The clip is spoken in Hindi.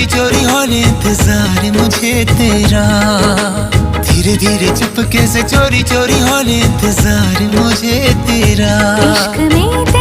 चोरी चोरी होने इंतजार मुझे तेरा, धीरे धीरे चुपके से चोरी चोरी होने इंतजार मुझे तेरा। इश्क में